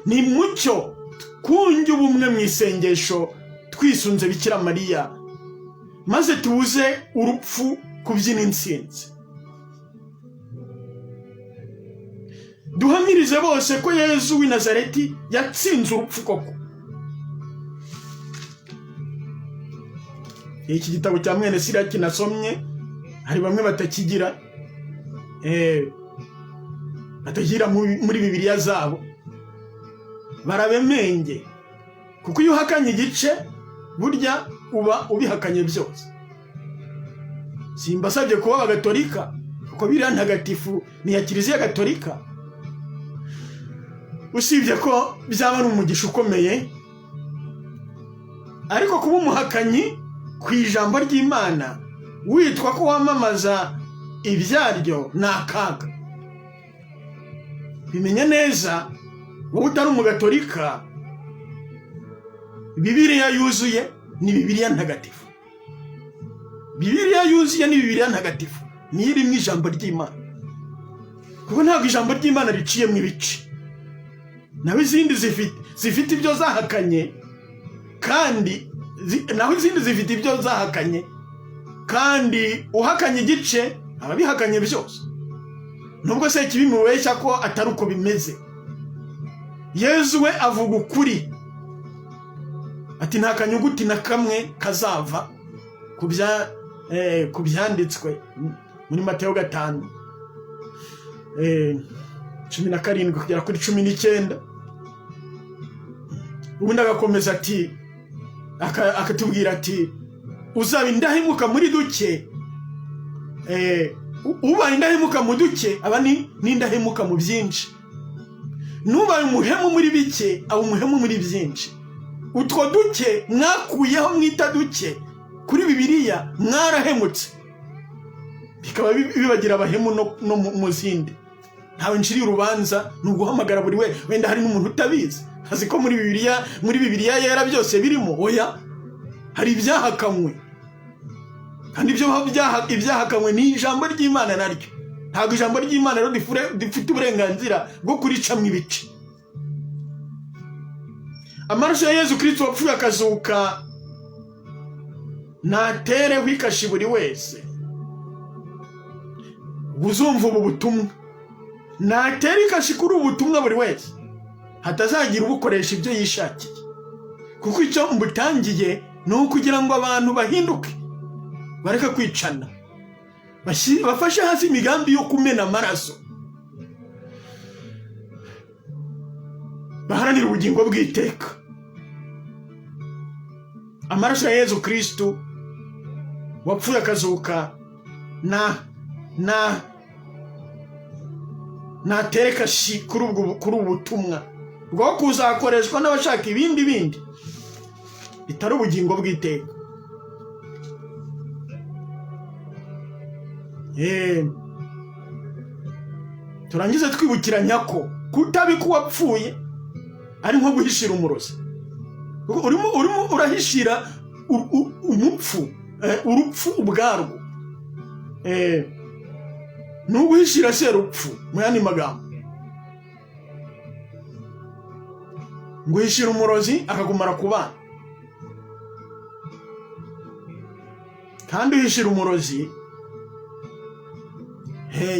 ni mucyo kunjya ubumwe mu isengesho twisunze Bikira Mariya, maze tubuze urupfu kubyina intsinzi. Duhamirize bose ko Yezu w'i Nazareti yatsinze urupfu koko. Iki gitabo cya mwene Siraki nasomye, hari bamwe batakigira batagira muri Bibiliya zabo, barabemenge, kuko iyo uhakanye igice burya uba ubihakanye byose. Simbasabye kuba abagatolika, kuko Bibiliya ntagatifu ni ya Kiliziya Gatolika, usibye ko byaba ari umugisha ukomeye, ariko kuba umuhakanyi ku ijambo ry'Imana witwa ko wamamaza ibyaryo ni akaga. Bimenye neza, wowe utari umugatolika, Bibiliya yuzuye ni Bibiliya ntagatifu. Bibiliya yuzuye ni Bibiliya ntagatifu, niyo irimo ijambo ry'Imana, kuko ntabwo ijambo ry'Imana riciye mu ibice. Naho izindi zifite ibyo zahakanye, kandi naho izindi zifite ibyo zahakanye, kandi uhakanye igice aba bihakanye byose. Nubwo se kibimubeshya ko atari uko bimeze. Yezu we avuga ukuri, ati nta kanyuguti na kamwe kazava ku byanditswe muri Mateyo 5:17 kugera kuri 19. Ubundi agakomeza ati, akatubwira ati uzaba indahemuka muri duke, ubaye indahemuka mu duke aba ni indahemuka mu byinshi. Nubaye umuhemu muri bike aba umuhemu muri byinshi. Utwo duke mwakuyeho mwita duke kuri Bibiliya mwarahemutse, bikaba bibagira abahemu no mu zindi. Ntawe nciriye urubanza, ni uguhamagara buri we. Wenda hari n'umuntu utabizi, azi ko muri Bibiliya yera byose birimo. Oya, hari ibyahakanywe, kandi ibyahakanywe ni ijambo ry'Imana naryo. Ntabwo ijambo ry'Imana rero rifite uburenganzira bwo kuricamo ibice. Amaraso ya Yezu Kristo wapfuye akazuka natereho ikashi buri wese uzumva ubu butumwa, natere ikashi kuri ubu butumwa buri wese, hatazagira ubukoresha ibyo yishakiye, kuko icyo mbutangiye ni ukugira ngo abantu bahinduke, bareke kwicana, bafashe hasi imigambi yo kumena amaraso, baharanira ubugingo bw'iteka. Amaraso ya Yezu Kristo wapfuye akazuka natere ikashi kuri ubu butumwa bwo kuzakoreshwa n'abashaka ibindi bitari ubugingo bw'iteka. Turangize twibukiranya ko kutabika uwapfuye ari nko guhishira umurozi. Urimo urahishira urupfu ubwarwo. Ni uguhishira serupfu mu yandi magambo. Guhishira umurozi akagumara ku bana. Kandi uhishira umurozi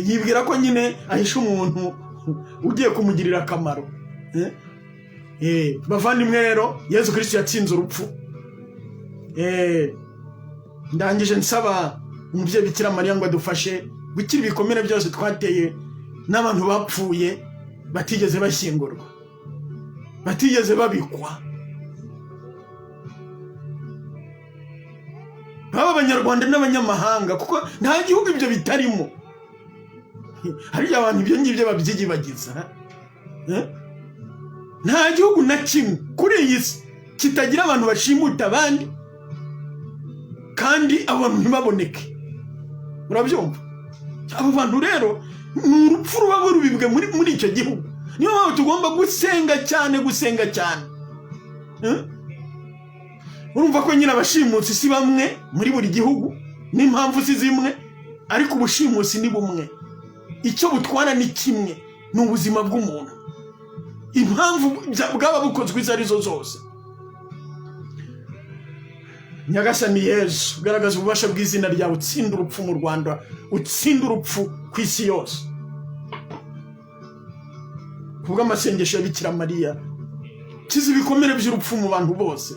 yibwira ko nyine ahisha umuntu ugiye kumugirira akamaro. Bavandimwe rero, Yezu Kristo yatsinze urupfu. Ndangije nsaba umubyeyi Bikira Mariya ngo adufashe gukira ibikomere byose twateye n'abantu bapfuye batigeze bashyingurwa, batigeze babikwa, baba abanyarwanda n'abanyamahanga, kuko nta gihugu ibyo bitarimo. Hari abantu ibyo ngibyo babyigibagiza. Nta gihugu na kimwe kuri iyi si kitagira abantu bashimuta abandi kandi abantu ntibaboneke. Murabyumva? Abo bantu rero ni urupfu ruba rubibwe muri icyo gihugu. Niyo mpamvu tugomba gusenga cyane. Urumva ko nyine abashimutsi si bamwe muri buri gihugu, n'impamvu si zimwe, ariko ubushimusi ni bumwe. Icyo butwara ni kimwe, ni ubuzima bw'umuntu. impamvu bwaba bukozwe izo arizo zose. Nyagasani Yesu, garagaza ububasha bw'izina ryawe, utsinda urupfu mu Rwanda, utsinda urupfu ku isi yose. Kubw'amasengesho ya Bikira Mariya, kiza ibikomere by'urupfu mu bantu bose,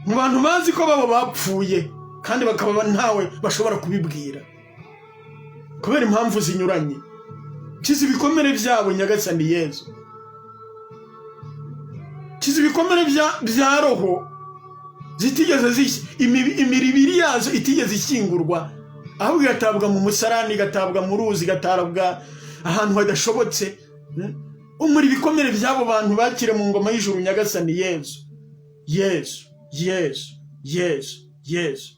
mu bantu bazi ko babo bapfuye kandi bakaba ntawe bashobora kubibwira kubera impamvu zinyuranye. Kiza ibikomere byabo Nyagasani Yesu, kiza ibikomere bya roho zitigeze imiribiri yazo itigeze ishyingurwa, ahubwo igatabwa mu musarani, igatabwa mu ruzi, igatabwa ahantu hadashobotse. Umuri ibikomere by'abo bantu bakire mu ngoma y'ijuru Nyagasani Yesu. Yesu, Yesu, Yesu, Yesu.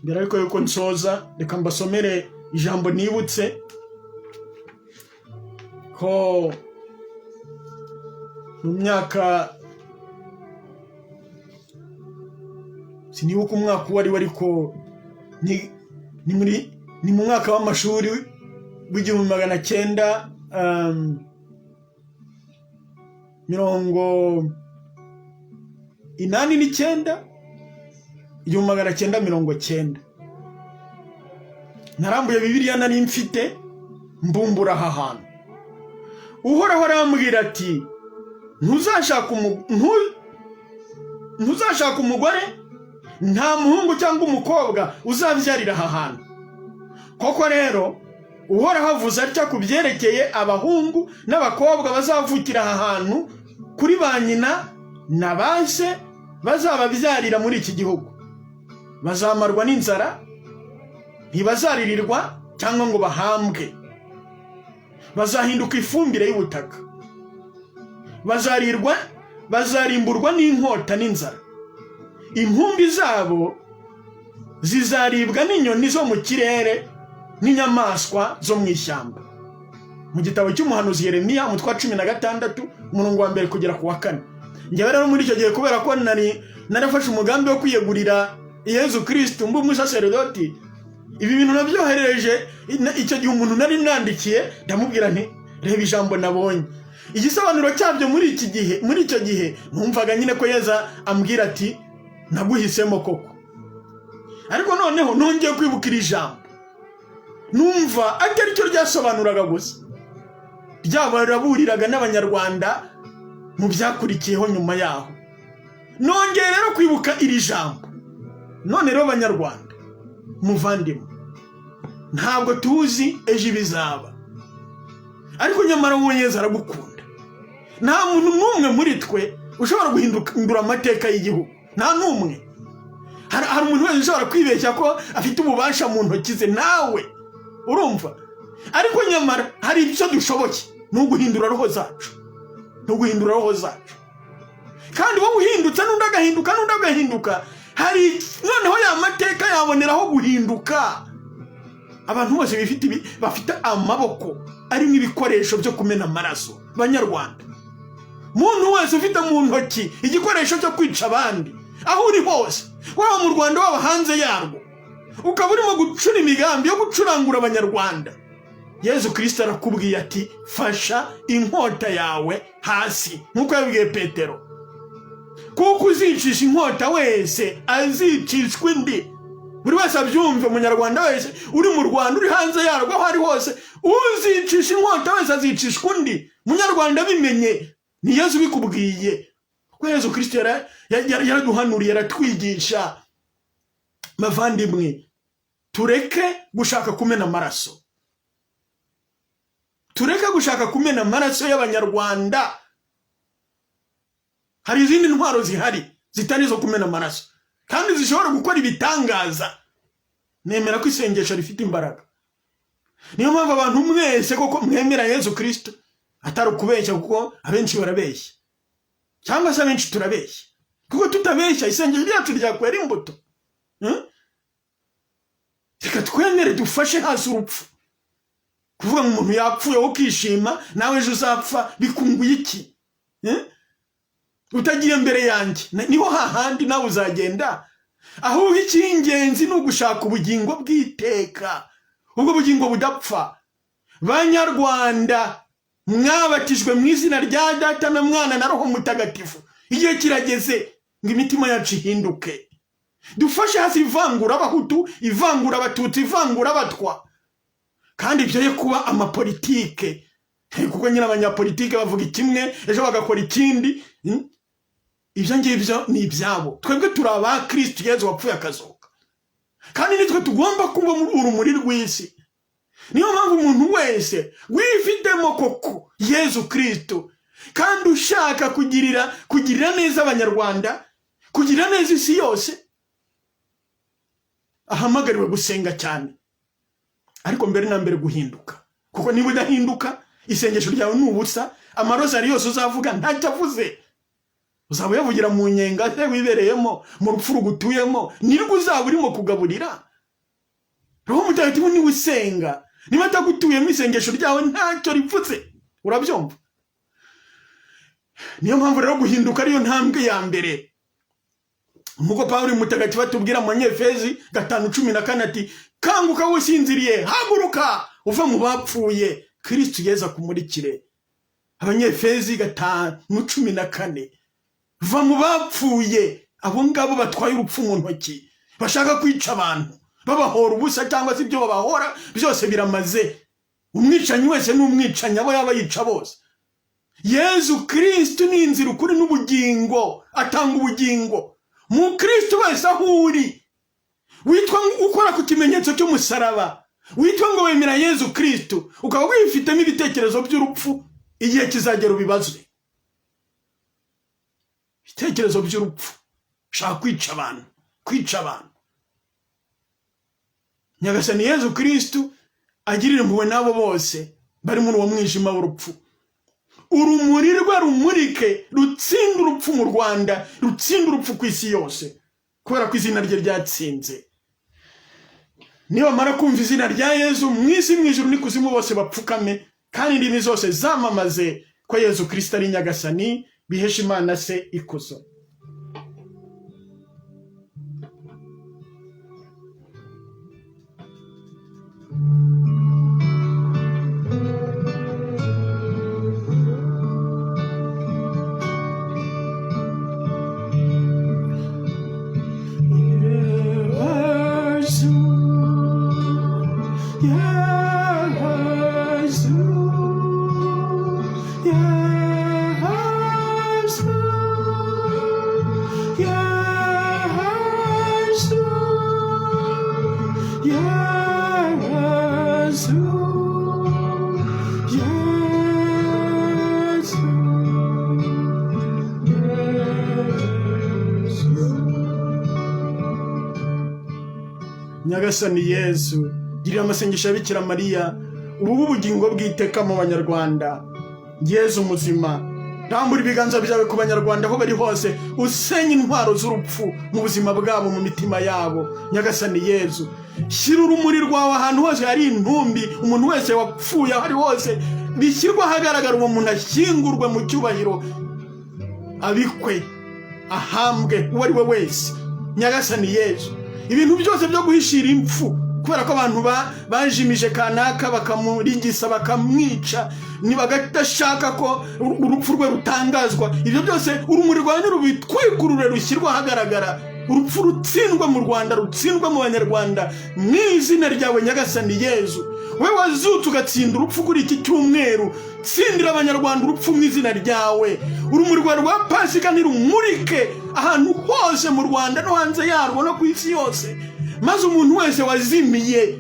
Mbere yuko nsoza, reka mbasomere ijambo nibutse ko mu myaka, sinibuka umwaka uwo ari wo, ariko ni mu mwaka w'amashuri w'1989, 1990, narambuye Bibiliya nari mfite mbumbura aha hantu. Uhoraho arambwira ati ntuzashaka umugore, nta muhungu cyangwa umukobwa uzabyarira aha hantu. Koko rero Uhoraho avuze atya ku byerekeye abahungu n'abakobwa bazavukira aha hantu kuri ba nyina na ba se bazababyarira muri iki gihugu. Bazamarwa n'inzara, ntibazaririrwa cyangwa ngo bahambwe. Bazahinduka ifumbire y'ubutaka, bazarimburwa n'inkota n'inzara. Intumbi zabo zizaribwa n'inyoni zo mu kirere n'inyamaswa zo mu ishyamba. Mu gitabo cy'umuhanuzi Yeremiya umutwe wa 16 umurongo wa 1 kugera ku wa 4. Njyewe rero muri icyo gihe kubera ko narafashe umugambi wo kwiyegurira Yezu Kristo mbu umusaserodoti, ibi bintu nabyohereje icyo gihe umuntu nari nandikiye, ndamubwira nti reba ijambo nabonye. Igisobanuro cyabyo muri icyo gihe numvaga nyine ko Yeza ambwira ati naguhisemo koko. Ariko noneho nongeye kwibukira ijambo, numva atari cyo ryasobanuraga gusa, ryabaraburiraga n'Abanyarwanda mu byakurikiyeho nyuma yaho. Nongeye rero kwibuka iri jambo. None rero Banyarwanda muvandimwe, ntabwo tuzi ejo bizaba, ariko nyamara wowe Yezu aragukunda. Nta muntu n'umwe muri twe ushobora guhindura amateka y'igihugu, nta n'umwe. Hari umuntu wese ushobora kwibeshya ko afite ububasha mu ntoki ze, nawe urumva. Ariko nyamara hari ibyo dushoboye, ni uguhindura roho zacu, kandi wowe uhindutse n'undi agahinduka, hari noneho ya mateka yaboneraho guhinduka. Abantu bose bafite amaboko arimo ibikoresho byo kumena amaraso. Banyarwanda, muntu wese ufite mu ntoki igikoresho cyo kwica abandi, aho uri hose, waba mu Rwanda waba hanze yarwo, ukaba urimo gucura imigambi yo gucurangura Abanyarwanda, Yezu Kristo arakubwiye ati fasha inkota yawe hasi, nk'uko yabwiye Petero, kuko uzicisha inkota wese azicishwa indi. Buri wese abyumve, Umunyarwanda wese uri mu Rwanda, uri hanze yarwo, aho ari hose, uzicisha inkota wese azicishwa undi. Munyarwanda bimenye, ni Yezu bikubwiye, kuko Yezu Kristo yaraduhanuriye, yaratwigisha. Bavandimwe, tureke gushaka kumena amaraso, y'Abanyarwanda. Hari izindi ntwaro zihari zitari zo kumena amaraso, kandi zishobora gukora ibitangaza. Nemera ko isengesho rifite imbaraga. Niyo mpamvu abantu mwese koko mwemera Yezu Kristo atari ukubeshya, kuko abenshi barabeshya, cyangwa se abenshi turabeshya. Kuko tutabeshya isengesho ryacu ryakwera imbuto. Reka twemere dufashe hasi urupfu. Kuvuga ngo umuntu yapfuye ukishima, nawe ejo uzapfa, bikunguye iki? Utagiye mbere yanjye niho hahandi nawe uzagenda. Ahubwo icy'ingenzi ni ugushaka ubugingo bw'iteka, ubwo bugingo budapfa. banyarwanda mwabatijwe mu izina rya Data na Mwana na Roho Mutagatifu, igihe kirageze ngo imitima yacu ihinduke. Dufashe hasi ivangura abahutu, ivangura abatutsi, ivangura abatwa, kandi ibyo ye kuba amapolitike, kuko nyine abanyapolitike bavuga ikimwe ejo bagakora ikindi. Ibyo ngibyo ni ibyabo. Twebwe turi aba Kristo Yezu wapfuye akazuka, kandi nitwe tugomba kuba urumuri rw'isi. Niyo mpamvu umuntu wese wifitemo koko Yezu Kristo kandi ushaka kugirira neza abanyarwanda, kugira neza isi yose, ahamagariwe gusenga cyane, ariko mbere na mbere guhinduka. Kuko niba udahinduka, isengesho ryawe ni ubusa, amarozari yose uzavuga ntacyo avuze. Uzaba yavugira mu nyenga se wibereyemo, mu rupfu rugutuyemo, nirwo uzaba urimo kugaburira. Roho Mutagatifu niwe usenga, niba atagutuyemo isengesho ryawe ntacyo rivuze. Urabyumva? Niyo mpamvu rero guhinduka ariyo ntambwe ya mbere. Nk'uko Pawulo Mutagatifu atubwira mu Efezi 5:14 ati, kanguka usinziriye, haguruka uva mu bapfuye, Kristo Yezu kumurikire. Abanyefezi 5:14, va mu bapfuye. Abo ngabo batwaye urupfu mu ntoki, bashaka kwica abantu, babahora ubusa cyangwa se ibyo babahora byose biramaze. Umwicanyi wese n'umwicanyi abo yaba yica bose. Yezu Kristo ni inzira, ukuri n'ubugingo, atanga ubugingo. Mu Kristo wese aho uri, witwa ukora ku kimenyetso cy'umusaraba, witwa ngo wemera Yezu Kristo, ukaba wifitemo ibitekerezo by'urupfu, igihe kizagera ubibazwe. Ibitekerezo by'urupfu, shaka kwica abantu. Nyagasani Yezu Kristo agirira impuhwe n'abo bose bari muri uwo mwijima w'urupfu. Urumuri rwe rumurike, rutsinda urupfu mu Rwanda, rutsinda urupfu ku isi yose, kubera ko izina rye ryatsinze. Niba mara kumva izina rya Yezu, mu isi mw'ijuru n'ikuzimu bose bapfukame, kandi indimi zose zamamaze ko Yezu Kristo ari Nyagasani, bihesha Imana se ikuzo. Nyagasani Yezu, girira amasengesho ya Bikira Mariya ubu ubugingo bw'iteka mu banyarwanda. Yezu muzima, rambura ibiganza byawe ku banyarwanda aho bari hose, usenye intwaro z'urupfu mu buzima bwabo, mu mitima yabo. Nyagasani Yezu, shyira urumuri rwawe ahantu hose hari intumbi, umuntu wese wapfuye aho ari hose, bishyirwa ahagaragara, uwo muntu ashyingurwe mu cyubahiro, abikwe, ahambwe uwo ari we wese. Nyagasani Yezu, ibintu byose byo guhishira impfu, kubera ko abantu bajimije kanaka bakamurigisa bakamwica, nibagatashaka ko urupfu rwe rutangazwa, ibyo byose urumuri rwawe nirubitwikurure, rushyirwa ahagaragara, urupfu rutsindwa mu Rwanda, rutsindwa mu banyarwanda, mu izina ryawe Nyagasani Yezu. We wazutse ugatsinda urupfu kuri iki cyumweru, tsindira abanyarwanda urupfu mu izina ryawe. Urumuri rwa Pasika nirumurike ahantu hose mu Rwanda no hanze yarwo no ku isi yose, maze umuntu wese wazimiye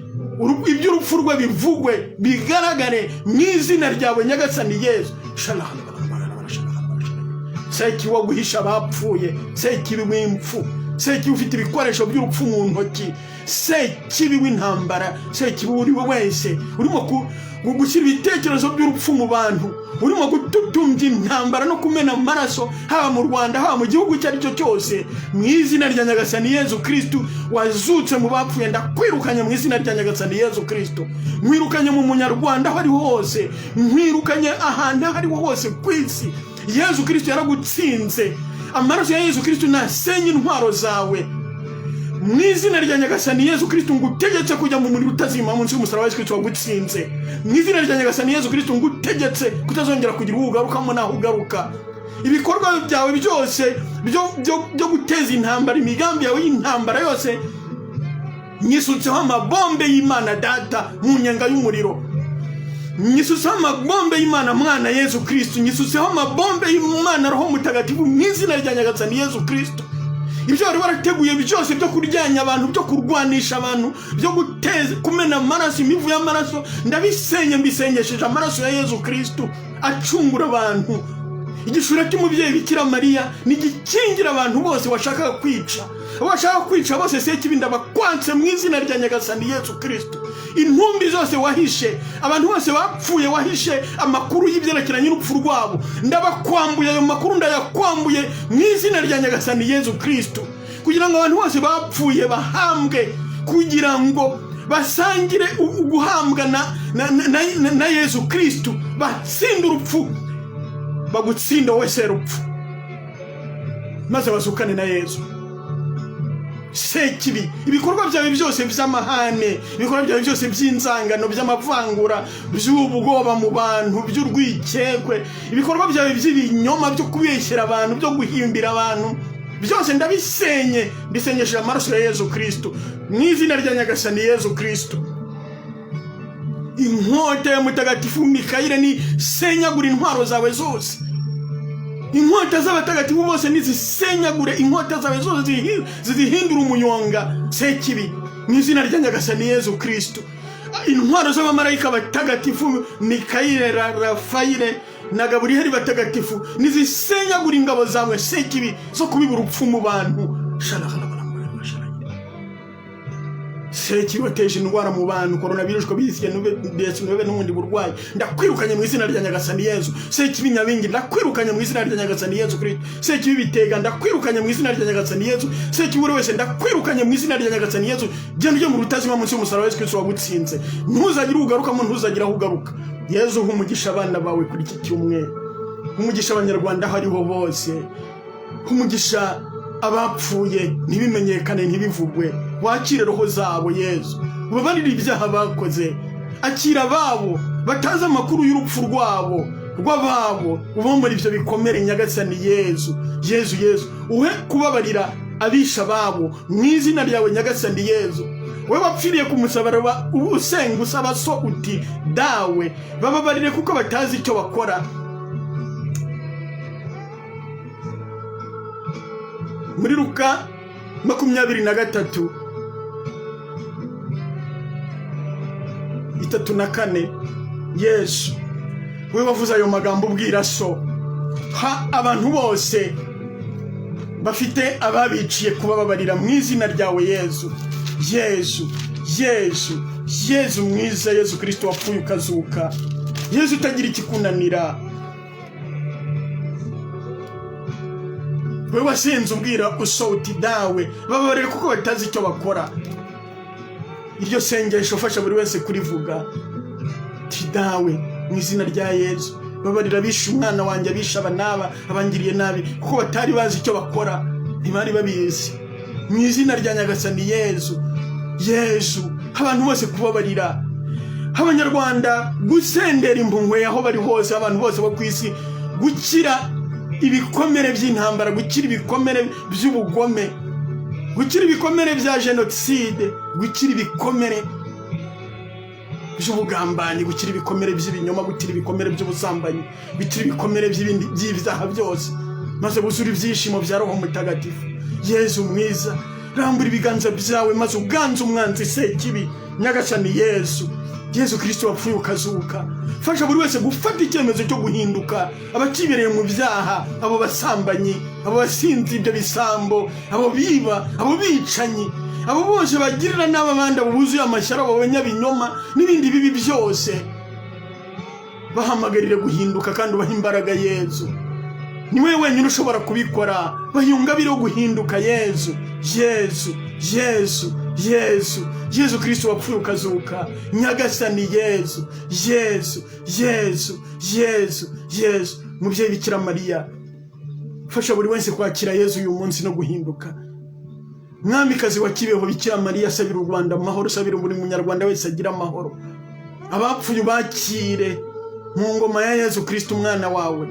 iby'urupfu rwe bivugwe, bigaragare mu izina ryawe Nyagasani Yezu. Seki wo guhisha abapfuye, seki w'impfu, seki ufite ibikoresho by'urupfu mu ntoki, seki w'intambara, seki uri wese urimo gushyira ibitekerezo by'urupfu mu bantu, urimo gututumbya intambara no kumena amaraso, haba mu Rwanda haba mu gihugu icyo ari cyo cyose. Mu izina rya Nyagasani Yezu Kristo wazutse mu bapfuye, ndakwirukanye mu izina rya Nyagasani Yezu Kristo. Mwirukanye mu munyarwanda aho ari hose, mwirukanye ahantu aho ari hose ku isi. Yezu Kristo yaragutsinze, amaraso ya Yezu Kristo nasenye intwaro zawe. mu izina rya Nyagasani Yesu Kristo ngutegetse kujya mu muriro utazima munsi y'umusaraba wa Yesu Kristo wagutsinze. Mu izina rya Nyagasani Yesu Kristo ngutegetse kutazongera kugira ugarukamo naho ugaruka. Ibikorwa byawe byose byo guteza intambara, imigambi yawe y'intambara yose nyisutseho amabombe y'Imana Data mu nyenga y'umuriro. Nyisutseho amabombe y'Imana Mwana Yesu Kristo. Nyisutseho amabombe y'Imana Roho Mutagatifu mu izina rya Nyagasani Yesu Kristo. Ibyo wari warateguye byose byo kuryanya abantu, byo kurwanisha abantu, byo guteza kumena amaraso, imivu y'amaraso, ndabisenye mbisengesheje amaraso ya Yesu Kristo acungura abantu. Igishura cy'umubyeyi Bikira Mariya nigikingira abantu bose washaka kwica. Washaka kwica bose Sekibi ndabakwanse mu izina rya Nyagasani Yesu Kristo. Intumbi zose wahishe, abantu bose bapfuye wahishe amakuru y'ibyerekeranye n'urupfu rwabo, ndabakwambuye ayo makuru, ndayakwambuye mu izina rya Nyagasani Yesu Kristo, kugira ngo abantu bose bapfuye bahambwe, kugira ngo basangire guhambwa na Yesu Kristo, batsinde urupfu, bagutsinda wese rupfu, maze bazukane na Yesu. Sekibi, ibikorwa byawe byose by'amahane, ibikorwa byawe byose by'inzangano, by'amavangura, by'ubwoba mu bantu, by'urwikekwe, ibikorwa byawe by'ibinyoma byo kubeshyera abantu, byo guhimbira abantu, byose ndabisenye, bisenyesheje amaraso ya Yesu Kristo mu izina rya Nyagasani Yesu Kristo. Inkota ya Mutagatifu Mikayire ni senyagura intwaro zawe zose. Inkota z'abatagatifu bose nizisenyagure, inkota zawe zose zihindura umunyonga Sekibi mu izina rya Nyagasani Yesu Kristo. Intwaro z'abamarayika batagatifu Mikayire, Rafayire na Gaburiyeli batagatifu nizisenyagura ingabo zawe Sekibi zo kubibura urupfu mu bantu. Sekibi wateje indwara mu bantu, coronavirus ko bisiye nube n'ubundi burwayi, ndakwirukanye mu izina rya Nyagasani Yesu. Sekibi Nyabingi ndakwirukanye mu izina rya Nyagasani Yesu Kristo. Sekibi Bitega ndakwirukanye mu izina rya Nyagasani Yesu. Sekibi buri wese ndakwirukanye mu izina rya Nyagasani Yesu. Genda ujye mu rutazima munsi y'umusaraba wa Yesu Kristo wagutsinze. Ntuzagira ugarukamo, ntuzagira aho ugaruka. Yesu humugisha abana bawe kuri iki cyumweru, humugisha abanyarwanda hariho bose, humugisha abapfuye ntibimenyekane ntibivugwe, wakire roho zabo Yesu, ubabarire ibyaha bakoze, akira ababo batazi amakuru y'urupfu rw'ababo, ubomora ibyo bikomere Nyagasani Yesu. Uhe kubabarira abisha babo mu izina ryawe Nyagasani Yesu. We wapfiriye ku musaraba usenga usaba so uti dawe bababarire kuko batazi icyo bakora. Muri Luka 23 3-4 Yesu we wavuze ayo magambo ubwira so abantu bose bafite ababiciye kubababarira mu izina ryawe Yesu. Yesu mwiza, Yesu Kristo wapfuye ukazuka, Yesu utagira ikikunanira, we wasenze ubwira uti dawe bababarire kuko batazi icyo bakora. Iryo sengesho fasha buri wese kurivuga, ti dawe mu izina rya Yesu babarira bisha umwana wanjye, bisha abanaba abangiriye nabi kuko batari bazi icyo bakora, ntibari babizi. Mu izina rya Nyagasani Yesu abantu bose kubabarira, abanyarwanda gusendera impuhwe aho bari hose, abantu bose bo kwisi gukira ibikomere by'intambara, gukira ibikomere by'ubugome, gukira ibikomere bya genocide, gukira ibikomere by'ubugambanyi, gukira ibikomere by'ibinyoma, gukira ibikomere by'ubusambanyi, gukira ibikomere by'ibyaha byose, maze buzura ibyishimo bya Roho Mutagatifu. Yesu mwiza, rambura ibiganza byawe maze uganze umwanzi Sekibi Nyagasani Yesu Kristo wapfuye ukazuka. Fasha buri wese gufata icyemezo cyo guhinduka, abakibereye mu byaha, abo basambanyi, abo basinzi ibyo bisambo, abo biba, abo bicanyi, abo bose bagirira n'ababandi, abo buzuye amashyara, abo banyabinyoma n'ibindi bibi byose, bahamagarire guhinduka kandi ubaha imbaraga Yesu. Ni wewe wenyine ushobora kubikora, bahiyungabire guhinduka Yesu Kristo wapfuye ukazuka, Nyagasani Yesu mubyeyi Bikira Mariya, fasha buri wese kwakira Yesu uyu munsi no guhinduka. mwamikazi wa Kibeho Bikira Mariya, sabira u Rwanda amahoro, sabira buri munyarwanda wese agira amahoro. Abapfuye bakire mu ngoma ya Yezu Kristo umwana wawe,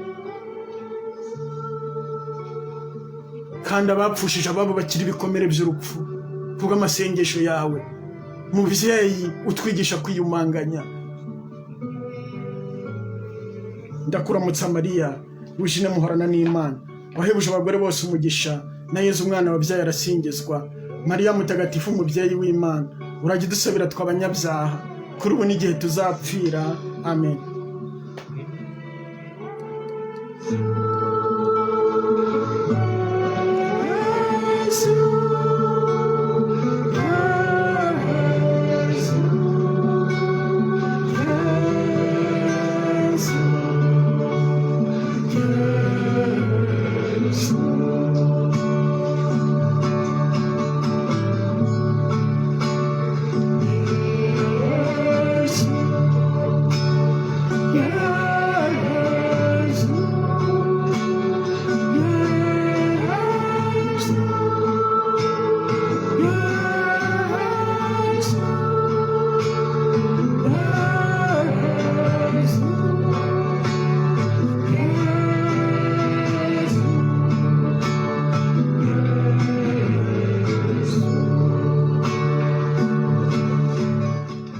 kandi abapfushije ababo bakiri ibikomere by'urupfu kubw'amasengesho yawe. Mubyeyi utwigisha kwiyumanganya, ndakuramutsa Mariya wishine muhorana n'Imana, wahebuje abagore bose umugisha, na Yezu umwana wabyaye arasingizwa. Mariya mutagatifu umubyeyi w'Imana, urajya udusabira tw'abanyabyaha kuri ubu n'igihe tuzapfira. Amen.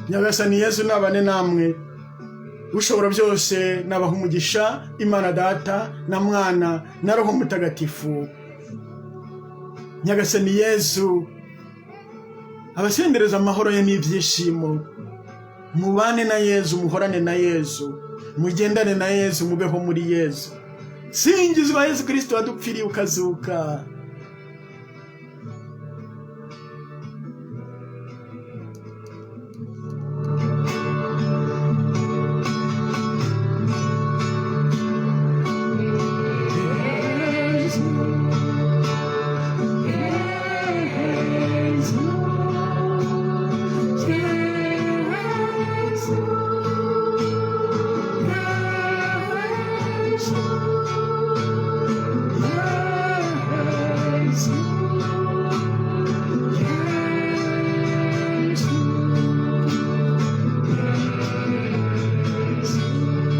Nyagasani Yezu nabane namwe, ushobora byose nabaha umugisha, Imana Data na Mwana na Roho Mutagatifu. Nyagasani Yezu abasendereza amahoro ye n'ibyishimo. Mubane na Yezu, muhorane na Yezu, mugendane na Yezu, mubeho muri Yezu. Singizwa Yezu Kristo wadupfiriye ukazuka.